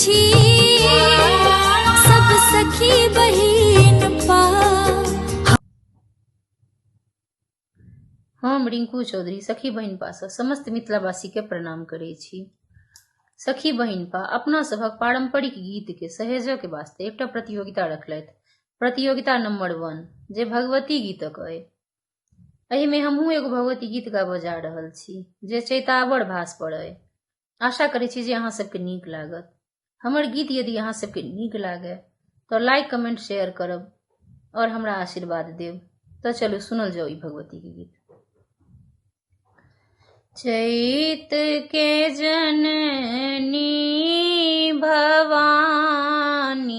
छी सब सखी बहिन पा। हम रिंकू चौधरी सखी बहिन पा सँ समस्त मिथिलावासी के प्रणाम करै छी। सखी बहिन पा अपना सभक पारंपरिक गीत के सहेजय के वास्ते एकटा प्रतियोगिता रखलथि। प्रतियोगिता नंबर 1 जे भगवती गीतक अइ। एहि में हमहूँ एगो भगवती गीत गाबऽ जा रहल छी जे चैतावर भास पर अइ। आशा करै छी जे अहाँ सबके नीक लागत। हमर गीत यदि अहाँ सबके नीक लागे तो लाइक कमेंट शेयर करब और हमरा आशीर्वाद देब। तो चलू सुनल जाओ ई भगवती के गीत। चैत के जननी भवानी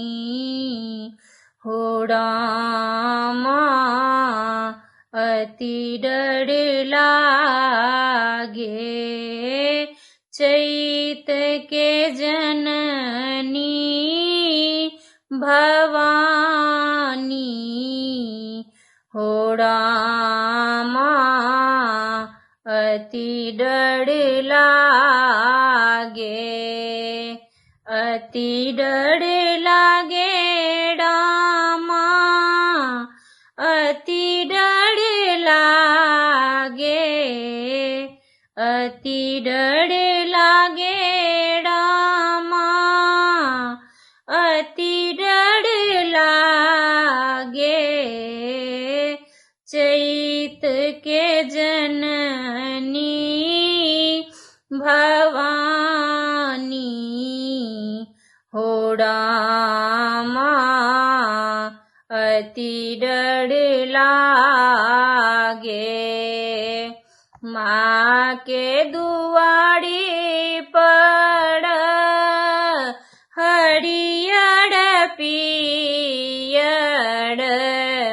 हो रामा अति डर लागे। चैत के जननी भवानी हो रामा अति डर लागे। अति डर लागे रामा अति डर लागे। अति डर लागे रामा अति डर लागे। चैत के जननी भवानी हो रामा अति डर लागे। माँ के दुआरी पर हरियर पियर।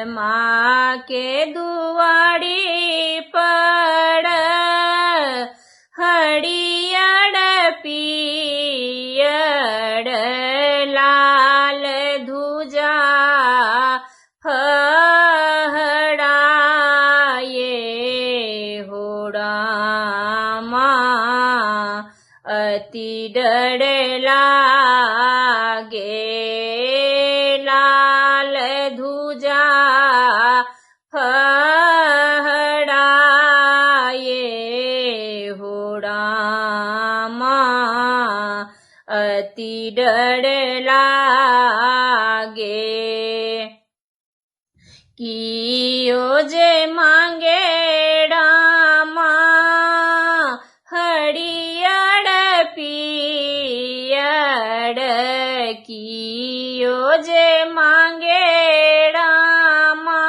माँ के दुआरी पर हरियर पियर। लाल ध्वजा फहराए हो रामा अति डर लागे। लाल ध्वजा फहराए हो रामा अति डर लागे। कियो जे मांगे रामा हरियर पियर। कियो जे मांगे रामा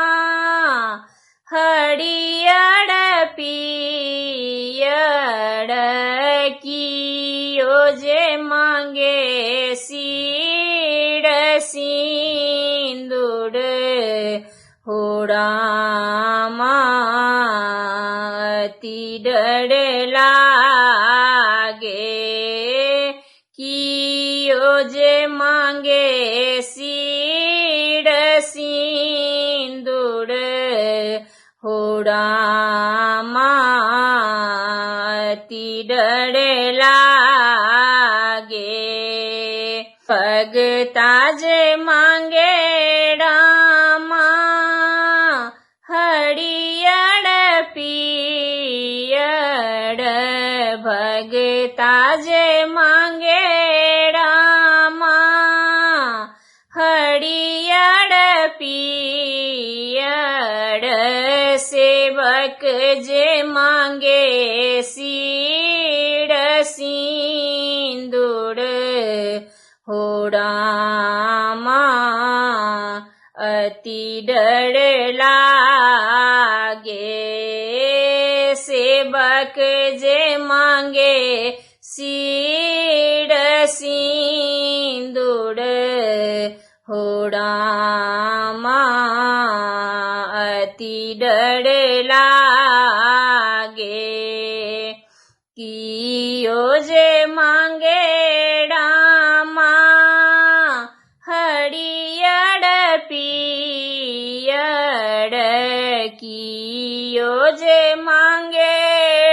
हरियर पियर। कियो जे मांगे सिर सिंदूर हो रामा अति डर लागे। कियो जे मांगे सिर सिंदूर हो रामा अति डर लागे। भगता जे मांगे रामा हरियर पियर। भगता जे मांगे रामा हरियर पियर। सेवक जे मांगे सिर सिंदूर हो रामा अति डर लागे। सेवक जे मांगे सिर सिंदूर हो रामा अति डर लागे। कियो जे मांगे रामा हरियर पियर। कियो जे मांगे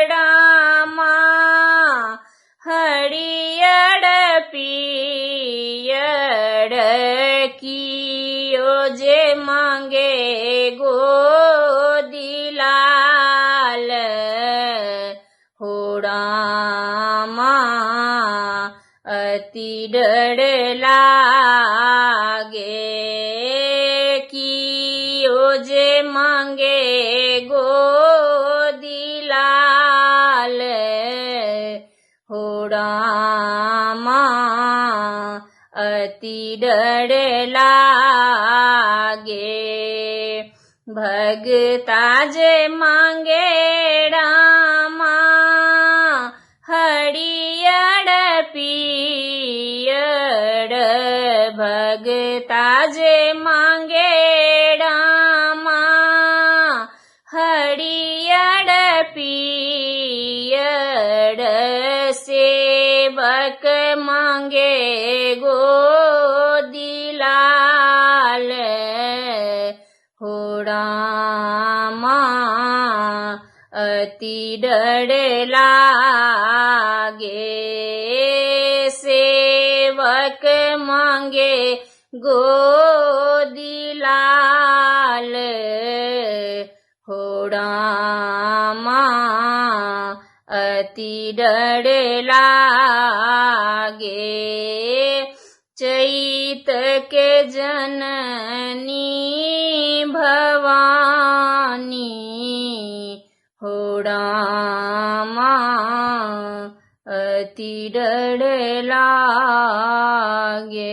रामा हरियर पियर। जे मांगे गोदीलाल हो रामा अति डर लागे कियो जे मांगे गोदीलाल हो रामा अति डर लागे भगता जे मांगे रामा हरियर पियर भगता जे मांगे रामा हरियर पियर सेवक मांगे गोदीलाल हो रामा अति डर लागे सेवक मांगे गोदीलाल हो रामा अति डर लागे चैत के जननी भवानी हो रामा अति डर लागे।